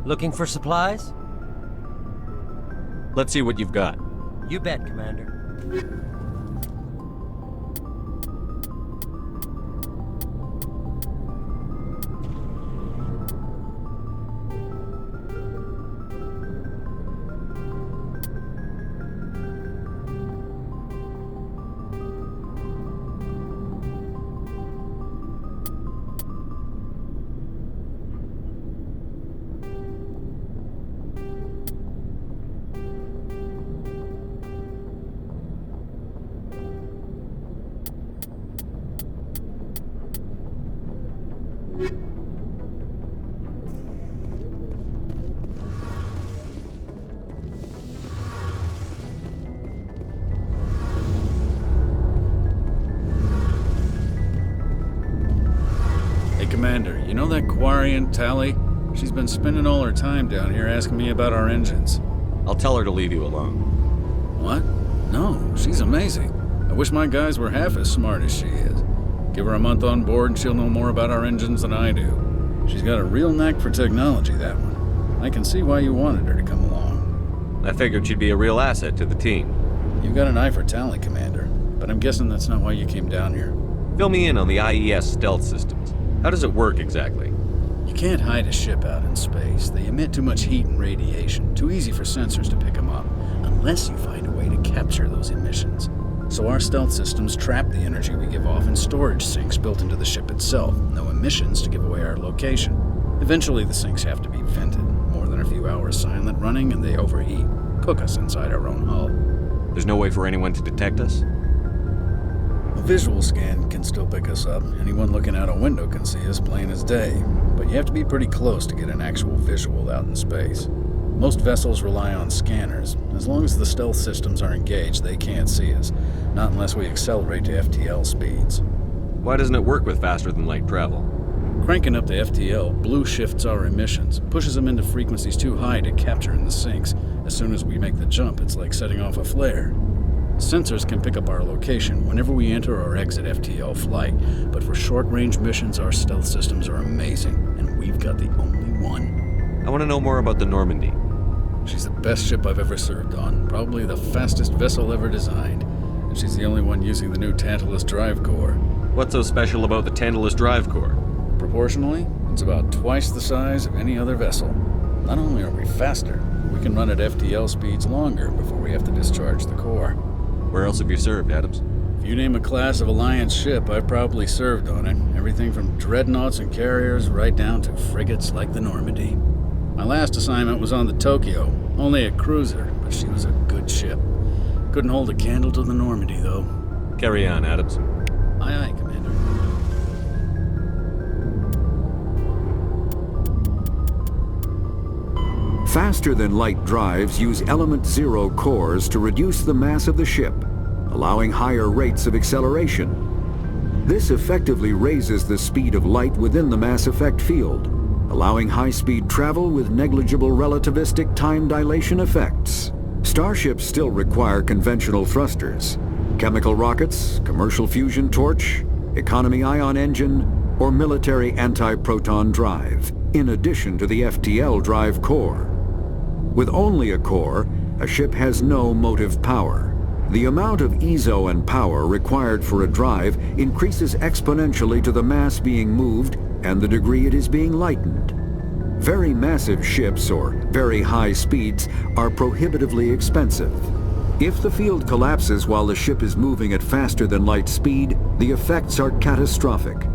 Looking for supplies? Let's see what you've got. You bet, Commander. Commander, you know that Quarian, Tally? She's been spending all her time down here asking me about our engines. I'll tell her to leave you alone. What? No, she's amazing. I wish my guys were half as smart as she is. Give her a month on board and she'll know more about our engines than I do. She's got a real knack for technology, that one. I can see why you wanted her to come along. I figured she'd be a real asset to the team. You've got an eye for Tally, Commander, but I'm guessing that's not why you came down here. Fill me in on the IES stealth systems. How does it work exactly? You can't hide a ship out in space. They emit too much heat and radiation, too easy for sensors to pick them up, unless you find a way to capture those emissions. So our stealth systems trap the energy we give off in storage sinks built into the ship itself. No emissions to give away our location. Eventually the sinks have to be vented. More than a few hours silent running and they overheat. Cook us inside our own hull. There's no way for anyone to detect us? A visual scan can still pick us up. Anyone looking out a window can see us plain as day. But you have to be pretty close to get an actual visual out in space. Most vessels rely on scanners. As long as the stealth systems are engaged, they can't see us. Not unless we accelerate to FTL speeds. Why doesn't it work with faster-than-light travel? Cranking up to FTL blue shifts our emissions, pushes them into frequencies too high to capture in the sinks. As soon as we make the jump, it's like setting off a flare. Sensors can pick up our location whenever we enter or exit FTL flight, but for short-range missions, our stealth systems are amazing, and we've got the only one. I want to know more about the Normandy. She's the best ship I've ever served on, probably the fastest vessel ever designed, and she's the only one using the new Tantalus drive core. What's so special about the Tantalus drive core? Proportionally, it's about twice the size of any other vessel. Not only are we faster, we can run at FTL speeds longer before we have to discharge the core. Where else have you served, Adams? If you name a class of Alliance ship, I've probably served on it. Everything from dreadnoughts and carriers right down to frigates like the Normandy. My last assignment was on the Tokyo, only a cruiser, but she was a good ship. Couldn't hold a candle to the Normandy, though. Carry on, Adams. Aye, aye, Commander. Faster-than-light drives use element zero cores to reduce the mass of the ship, allowing higher rates of acceleration. This effectively raises the speed of light within the mass effect field, allowing high-speed travel with negligible relativistic time dilation effects. Starships still require conventional thrusters, chemical rockets, commercial fusion torch, economy ion engine, or military anti-proton drive, in addition to the FTL drive core. With only a core, a ship has no motive power. The amount of ESO and power required for a drive increases exponentially to the mass being moved and the degree it is being lightened. Very massive ships, or very high speeds, are prohibitively expensive. If the field collapses while the ship is moving at faster than light speed, the effects are catastrophic.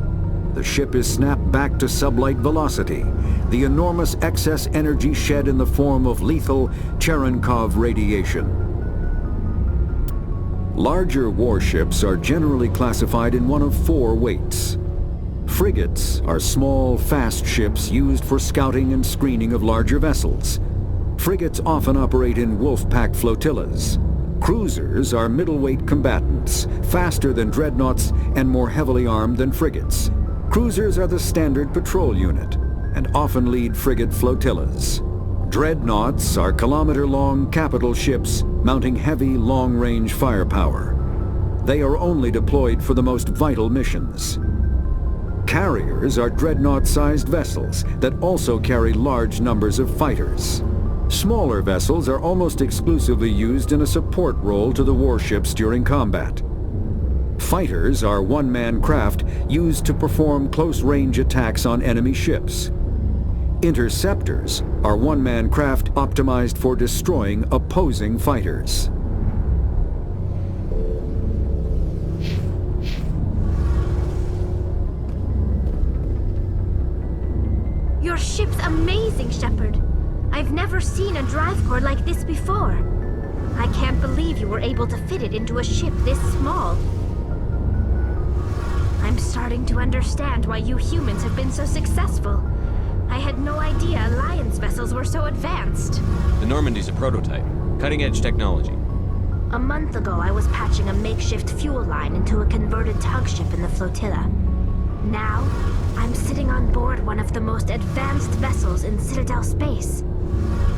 The ship is snapped back to sublight velocity, the enormous excess energy shed in the form of lethal Cherenkov radiation. Larger warships are generally classified in one of four weights. Frigates are small, fast ships used for scouting and screening of larger vessels. Frigates often operate in wolf-pack flotillas. Cruisers are middleweight combatants, faster than dreadnoughts and more heavily armed than frigates. Cruisers are the standard patrol unit and often lead frigate flotillas. Dreadnoughts are kilometer-long capital ships mounting heavy, long-range firepower. They are only deployed for the most vital missions. Carriers are dreadnought-sized vessels that also carry large numbers of fighters. Smaller vessels are almost exclusively used in a support role to the warships during combat. Fighters are one-man craft used to perform close-range attacks on enemy ships. Interceptors are one-man craft optimized for destroying opposing fighters. Your ship's amazing, Shepard. I've never seen a drive core like this before. I can't believe you were able to fit it into a ship this small. I'm starting to understand why you humans have been so successful. I had no idea Alliance vessels were so advanced. The Normandy's a prototype. Cutting-edge technology. A month ago, I was patching a makeshift fuel line into a converted tug ship in the flotilla. Now, I'm sitting on board one of the most advanced vessels in Citadel space.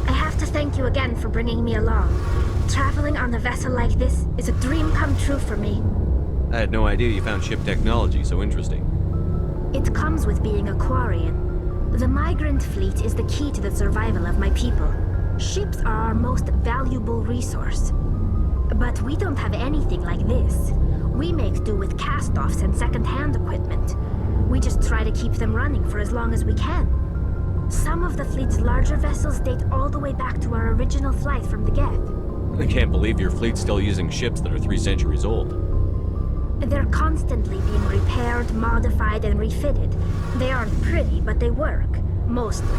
I have to thank you again for bringing me along. Traveling on a vessel like this is a dream come true for me. I had no idea you found ship technology so interesting. It comes with being a Quarian. The migrant fleet is the key to the survival of my people. Ships are our most valuable resource. But we don't have anything like this. We make do with cast-offs and second-hand equipment. We just try to keep them running for as long as we can. Some of the fleet's larger vessels date all the way back to our original flight from the Geth. I can't believe your fleet's still using ships that are 3 centuries old. They're constantly being repaired, modified, and refitted. They aren't pretty, but they work. Mostly.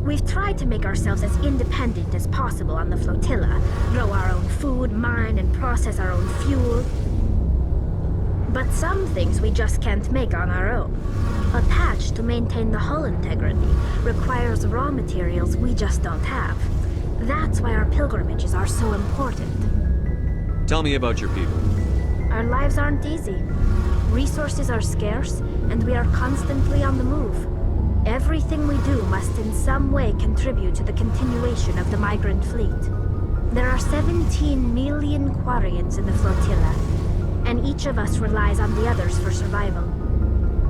We've tried to make ourselves as independent as possible on the flotilla, grow our own food, mine, and process our own fuel. But some things we just can't make on our own. A patch to maintain the hull integrity requires raw materials we just don't have. That's why our pilgrimages are so important. Tell me about your people. Our lives aren't easy. Resources are scarce, and we are constantly on the move. Everything we do must in some way contribute to the continuation of the migrant fleet. There are 17 million Quarians in the flotilla, and each of us relies on the others for survival.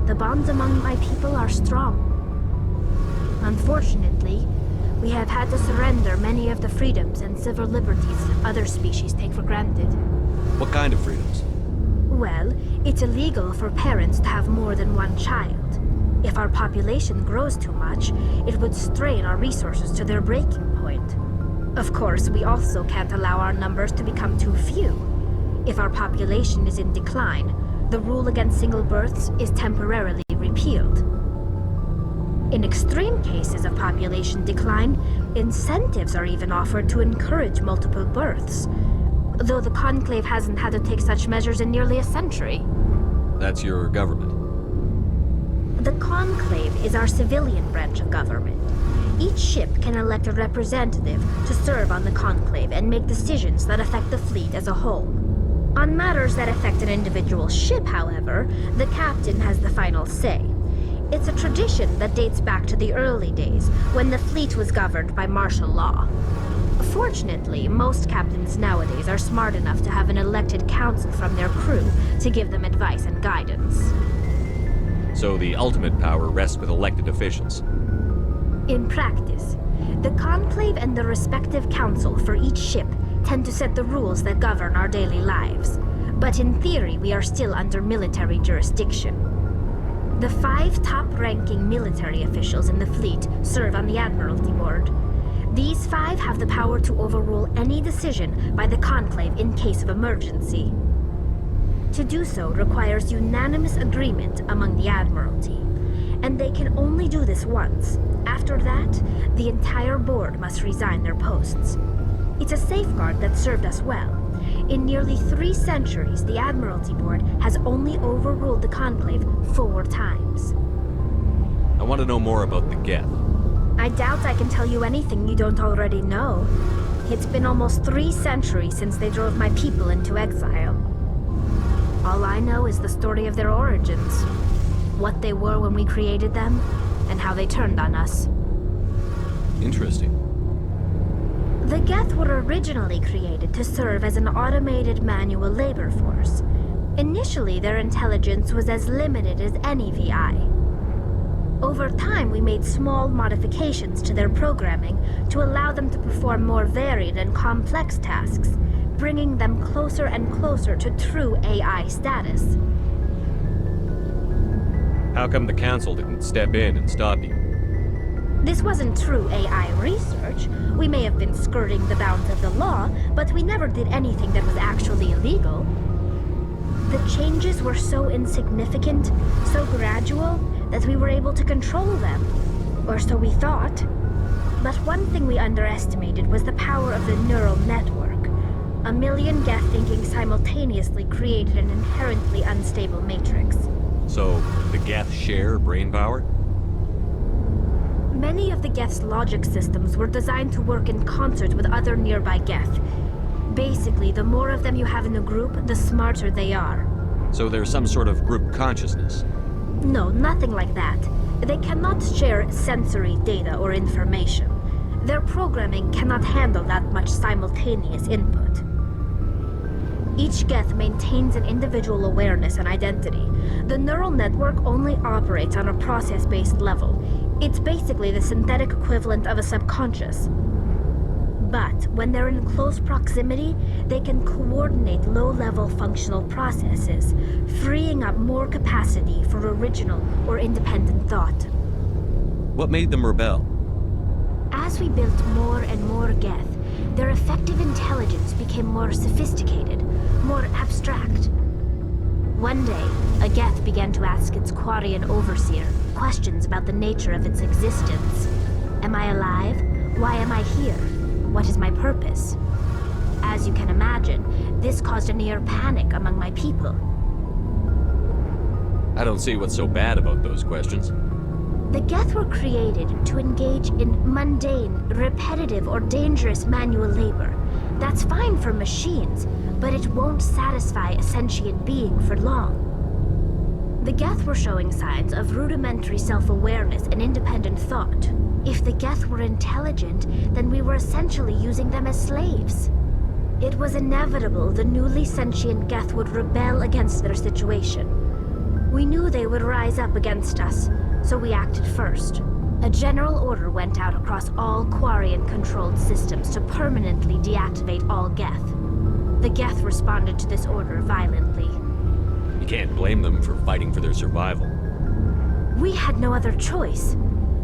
The bonds among my people are strong. Unfortunately, we have had to surrender many of the freedoms and civil liberties other species take for granted. What kind of freedoms? Well, it's illegal for parents to have more than one child. If our population grows too much, it would strain our resources to their breaking point. Of course, we also can't allow our numbers to become too few. If our population is in decline, the rule against single births is temporarily repealed. In extreme cases of population decline, incentives are even offered to encourage multiple births, though the Conclave hasn't had to take such measures in nearly a century. That's your government. The Conclave is our civilian branch of government. Each ship can elect a representative to serve on the Conclave and make decisions that affect the fleet as a whole. On matters that affect an individual ship, however, the captain has the final say. It's a tradition that dates back to the early days, when the fleet was governed by martial law. Fortunately, most captains nowadays are smart enough to have an elected council from their crew to give them advice and guidance. So the ultimate power rests with elected officials. In practice, the Conclave and the respective council for each ship tend to set the rules that govern our daily lives. But in theory, we are still under military jurisdiction. The 5 top-ranking military officials in the fleet serve on the Admiralty Board. These 5 have the power to overrule any decision by the Conclave in case of emergency. To do so requires unanimous agreement among the Admiralty, and they can only do this once. After that, the entire board must resign their posts. It's a safeguard that served us well. In nearly 3 centuries, the Admiralty Board has only overruled the Conclave 4 times. I want to know more about the Geth. I doubt I can tell you anything you don't already know. It's been almost 3 centuries since they drove my people into exile. All I know is the story of their origins, what they were when we created them, and how they turned on us. Interesting. The Geth were originally created to serve as an automated manual labor force. Initially, their intelligence was as limited as any VI. Over time, we made small modifications to their programming to allow them to perform more varied and complex tasks, bringing them closer and closer to true AI status. How come the Council didn't step in and stop you? This wasn't true AI research. We may have been skirting the bounds of the law, but we never did anything that was actually illegal. The changes were so insignificant, so gradual, that we were able to control them. Or so we thought. But one thing we underestimated was the power of the neural network. 1 million Geth thinking simultaneously created an inherently unstable matrix. So, the Geth share brain power? Many of the Geth's logic systems were designed to work in concert with other nearby Geth. Basically, the more of them you have in a group, the smarter they are. So there's some sort of group consciousness? No, nothing like that. They cannot share sensory data or information. Their programming cannot handle that much simultaneous input. Each Geth maintains an individual awareness and identity. The neural network only operates on a process-based level. It's basically the synthetic equivalent of a subconscious. But when they're in close proximity, they can coordinate low-level functional processes, freeing up more capacity for original or independent thought. What made them rebel? As we built more and more Geth, their effective intelligence became more sophisticated, more abstract. One day, a Geth began to ask its Quarian overseer questions about the nature of its existence. Am I alive? Why am I here? What is my purpose? As you can imagine, this caused a near panic among my people. I don't see what's so bad about those questions. The Geth were created to engage in mundane, repetitive, or dangerous manual labor. That's fine for machines, but it won't satisfy a sentient being for long. The Geth were showing signs of rudimentary self-awareness and independent thought. If the Geth were intelligent, then we were essentially using them as slaves. It was inevitable the newly sentient Geth would rebel against their situation. We knew they would rise up against us, so we acted first. A general order went out across all Quarian-controlled systems to permanently deactivate all Geth. The Geth responded to this order violently. You can't blame them for fighting for their survival. We had no other choice.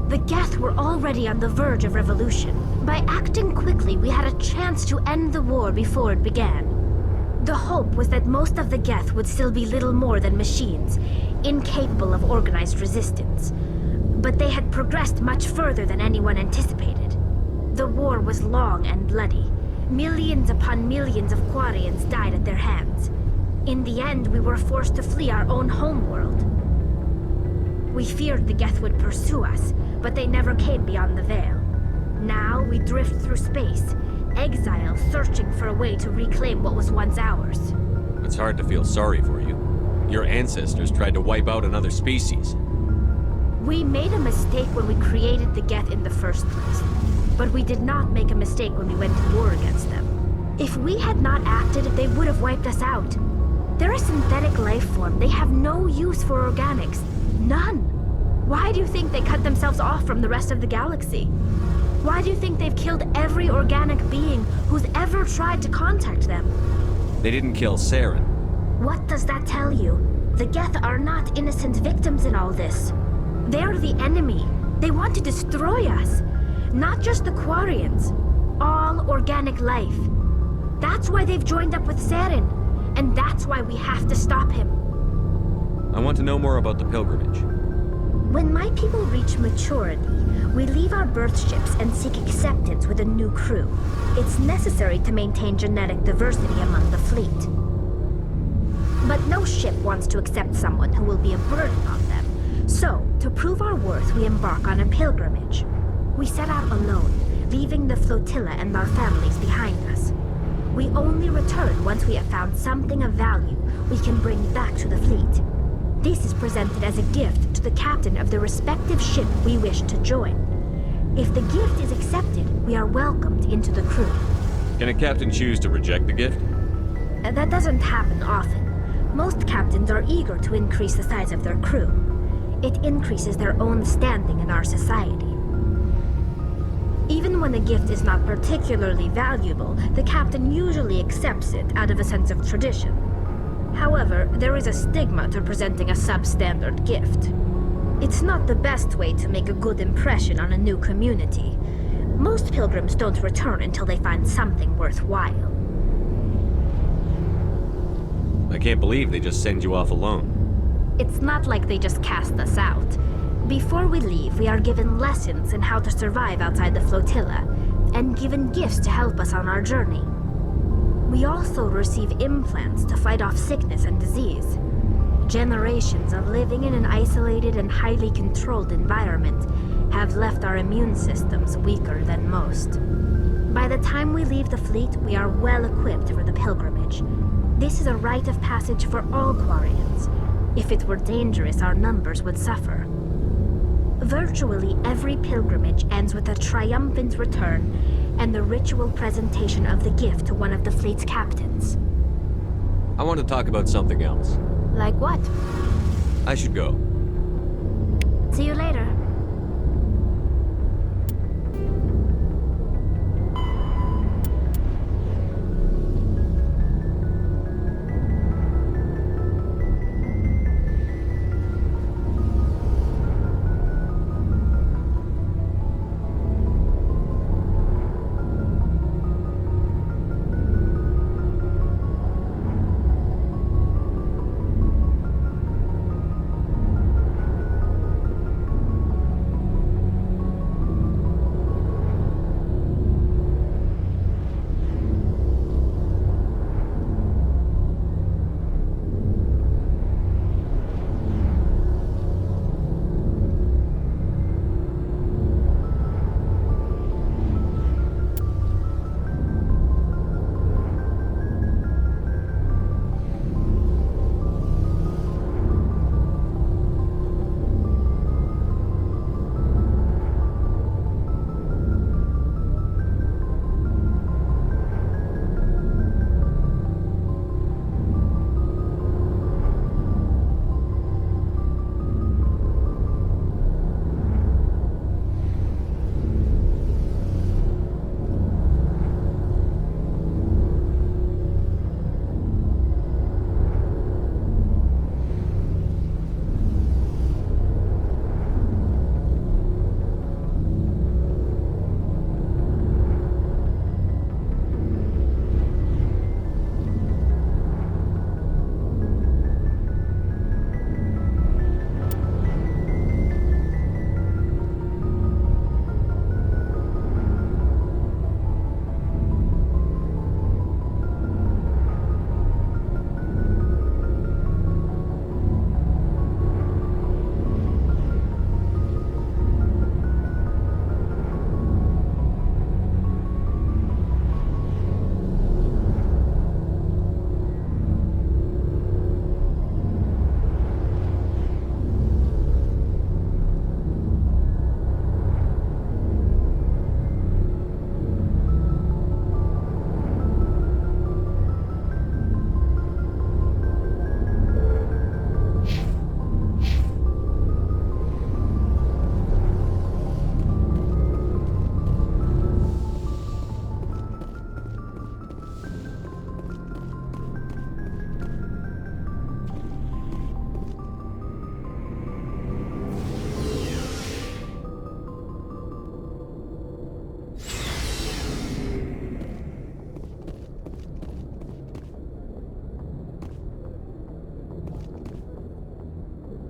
The Geth were already on the verge of revolution. By acting quickly, we had a chance to end the war before it began. The hope was that most of the Geth would still be little more than machines, incapable of organized resistance. But they had progressed much further than anyone anticipated. The war was long and bloody. Millions upon millions of Quarians died at their hands. In the end, we were forced to flee our own homeworld. We feared the Geth would pursue us, but they never came beyond the Veil. Now we drift through space, exile searching for a way to reclaim what was once ours. It's hard to feel sorry for you. Your ancestors tried to wipe out another species. We made a mistake when we created the Geth in the first place, but we did not make a mistake when we went to war against them. If we had not acted, they would have wiped us out. They're a synthetic life form. They have no use for organics. None. Why do you think they cut themselves off from the rest of the galaxy? Why do you think they've killed every organic being who's ever tried to contact them? They didn't kill Saren. What does that tell you? The Geth are not innocent victims in all this. They're the enemy. They want to destroy us. Not just the Quarians. All organic life. That's why they've joined up with Saren. And that's why we have to stop him. I want to know more about the pilgrimage. When my people reach maturity, we leave our birth ships and seek acceptance with a new crew. It's necessary to maintain genetic diversity among the fleet. But no ship wants to accept someone who will be a burden on them. So, to prove our worth, we embark on a pilgrimage. We set out alone, leaving the flotilla and our families behind us. We only return once we have found something of value we can bring back to the fleet. This is presented as a gift to the captain of the respective ship we wish to join. If the gift is accepted, we are welcomed into the crew. Can a captain choose to reject the gift? That doesn't happen often. Most captains are eager to increase the size of their crew. It increases their own standing in our society. Even when the gift is not particularly valuable, the captain usually accepts it out of a sense of tradition. However, there is a stigma to presenting a substandard gift. It's not the best way to make a good impression on a new community. Most pilgrims don't return until they find something worthwhile. I can't believe they just send you off alone. It's not like they just cast us out. Before we leave, we are given lessons in how to survive outside the flotilla, and given gifts to help us on our journey. We also receive implants to fight off sickness and disease. Generations of living in an isolated and highly controlled environment have left our immune systems weaker than most. By the time we leave the fleet, we are well equipped for the pilgrimage. This is a rite of passage for all Quarians. If it were dangerous, our numbers would suffer. Virtually every pilgrimage ends with a triumphant return and the ritual presentation of the gift to one of the fleet's captains. I want to talk about something else. Like what? I should go. See you later.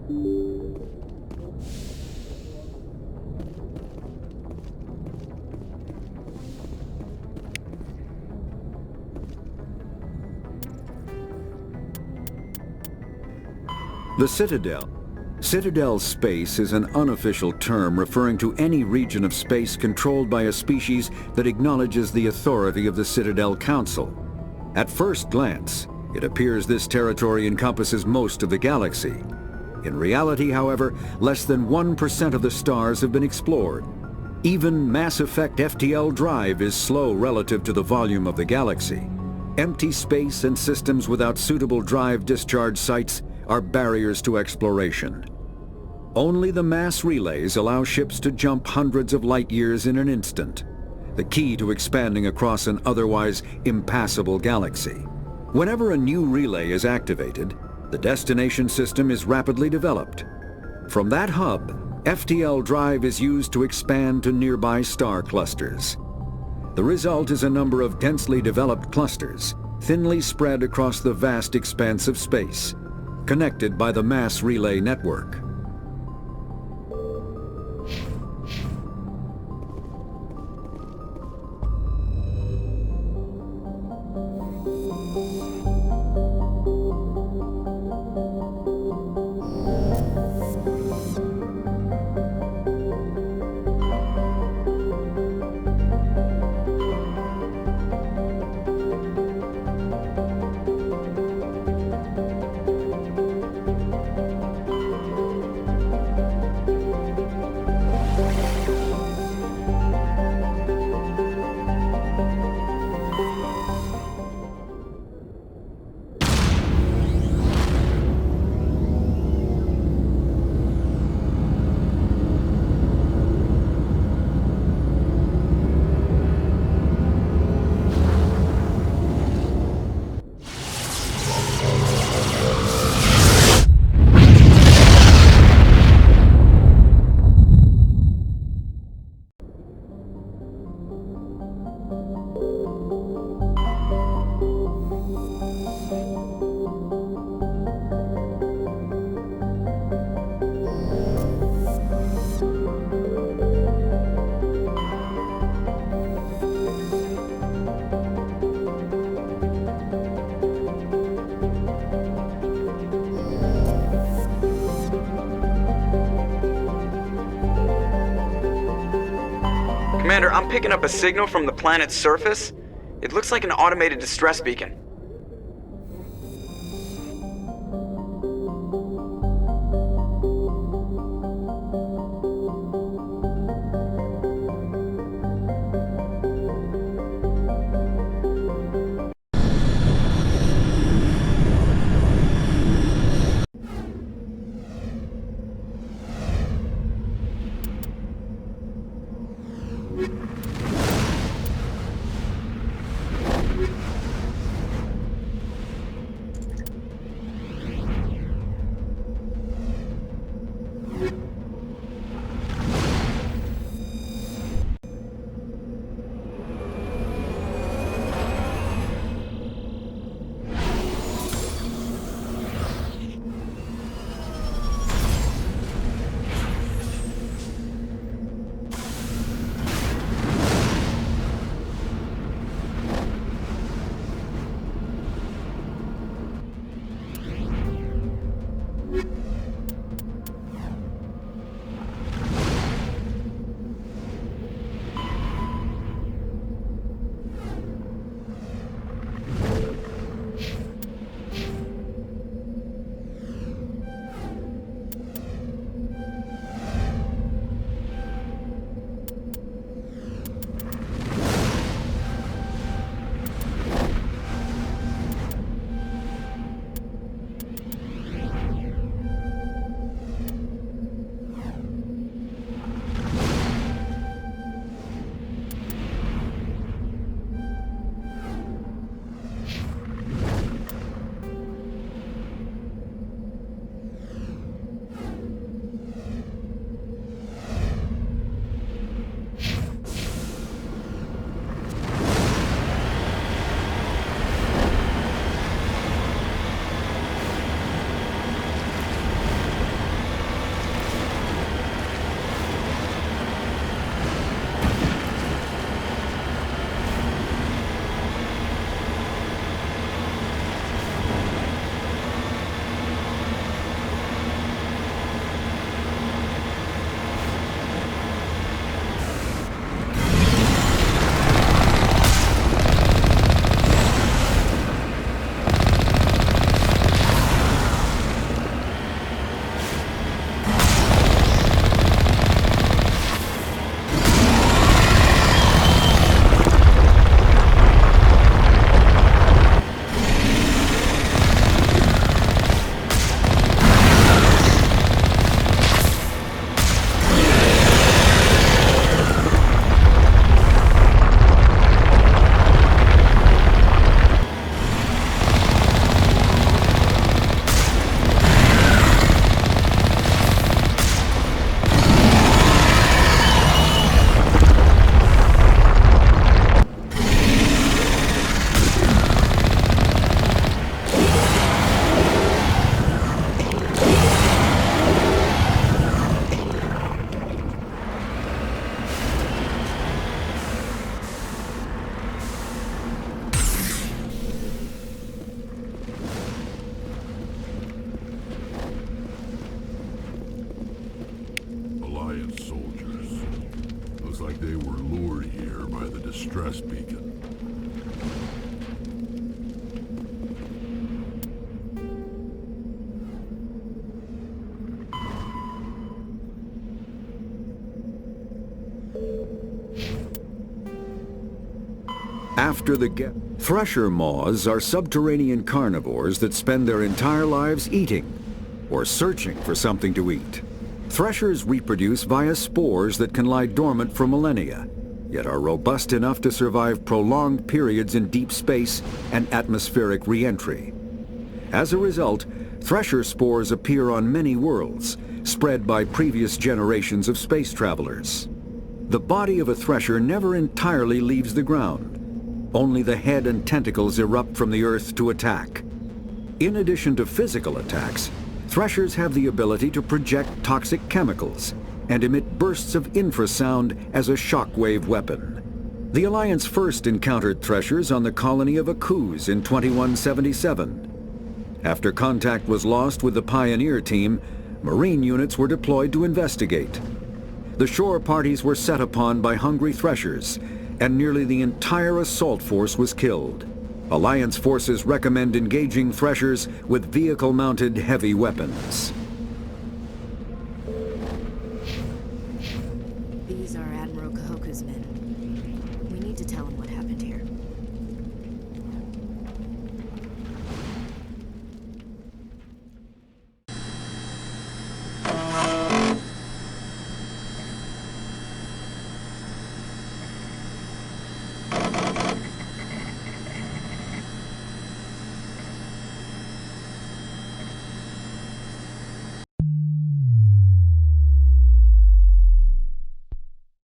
The Citadel. Citadel space is an unofficial term referring to any region of space controlled by a species that acknowledges the authority of the Citadel Council. At first glance, it appears this territory encompasses most of the galaxy. In reality, however, less than 1% of the stars have been explored. Even Mass Effect FTL drive is slow relative to the volume of the galaxy. Empty space and systems without suitable drive discharge sites are barriers to exploration. Only the mass relays allow ships to jump hundreds of light years in an instant, the key to expanding across an otherwise impassable galaxy. Whenever a new relay is activated, the destination system is rapidly developed. From that hub, FTL drive is used to expand to nearby star clusters. The result is a number of densely developed clusters, thinly spread across the vast expanse of space, connected by the mass relay network. Commander, I'm picking up a signal from the planet's surface. It looks like an automated distress beacon. distress beacon. After the thresher moths are subterranean carnivores that spend their entire lives eating or searching for something to eat. Threshers reproduce via spores that can lie dormant for millennia, yet are robust enough to survive prolonged periods in deep space and atmospheric re-entry. As a result, thresher spores appear on many worlds, spread by previous generations of space travelers. The body of a thresher never entirely leaves the ground. Only the head and tentacles erupt from the Earth to attack. In addition to physical attacks, threshers have the ability to project toxic chemicals and emit bursts of infrasound as a shockwave weapon. The Alliance first encountered threshers on the colony of Akuz in 2177. After contact was lost with the Pioneer team, Marine units were deployed to investigate. The shore parties were set upon by hungry threshers, and nearly the entire assault force was killed. Alliance forces recommend engaging threshers with vehicle-mounted heavy weapons. These are Admiral Kahoku's men. We need to tell him what happened.